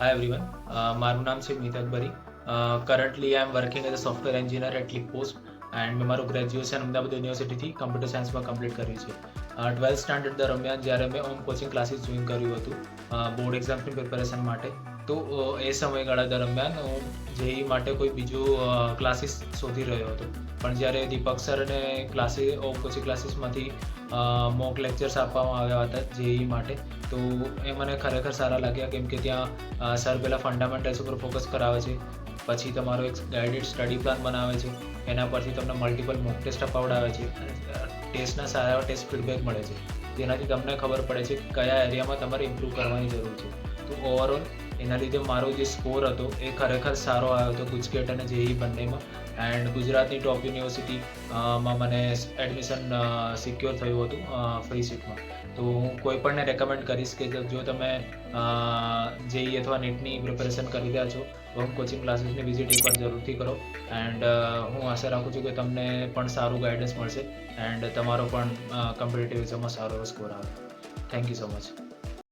Hi everyone, મારું નામ છે Mit Akbari. Currently I am working as a software engineer at Leap Post and મેં મારું ગ્રેજ્યુએશન અમદાવાદ યુનિવર્સિટીથી કમ્પ્યુટર સાયન્સમાં કમ્પ્લીટ કર્યું છે. 12th સ્ટાન્ડર્ડ દરમિયાન જ્યારે મેં હોમ કોચિંગ ક્લાસીસ જોઈન કર્યું હતું બોર્ડ એક્ઝામ્સની પ્રિપેરેશન માટે, તો એ સમયગાળા દરમિયાન હું જેઈ માટે કોઈ બીજું ક્લાસીસ શોધી રહ્યો હતો. પણ જ્યારે દીપક સરને હોમ કોચિંગ ક્લાસીસમાંથી મોક લેક્ચર્સ આપવામાં આવ્યા હતા જેઈ માટે, તો એ મને ખરેખર સારા લાગ્યા, કેમ કે ત્યાં સર પહેલાં ફંડામેન્ટલ્સ ઉપર ફોકસ કરાવે છે, પછી તમારો એક ગાઈડેડ સ્ટડી પ્લાન બનાવે છે, એના પરથી તમને મલ્ટિપલ મોક ટેસ્ટ અપાવડાવે છે, ટેસ્ટના સારા એવા ટેસ્ટ ફીડબેક મળે છે, જેનાથી તમને ખબર પડે છે કે કયા એરિયામાં તમારે ઇમ્પ્રૂવ કરવાની જરૂર છે. તો ઓવરઓલ એના લીધે મારો જે સ્કોર હતો એ ખરેખર સારો આવ્યો હતો ગુજકેટ અને જેઈ બંનેમાં. એન્ડ ગુજરાતની ટોપ યુનિવર્સિટીમાં મને એડમિશન સિક્યોર થયું હતું ફ્રી સીટમાં. તો હું કોઈ પણને રેકમેન્ડ કરીશ કે જો તમે જેઈ અથવા નીટની પ્રિપેરેશન કરી રહ્યા છો, હોમ કોચિંગ ક્લાસીસની વિઝિટ એકવાર જરૂરથી કરો. એન્ડ હું આશા રાખું છું કે તમને પણ સારું ગાઈડન્સ મળશે એન્ડ તમારો પણ કોમ્પિટિટિવ એક્ઝામમાં સારો એવો સ્કોર આવે. Thank you so much.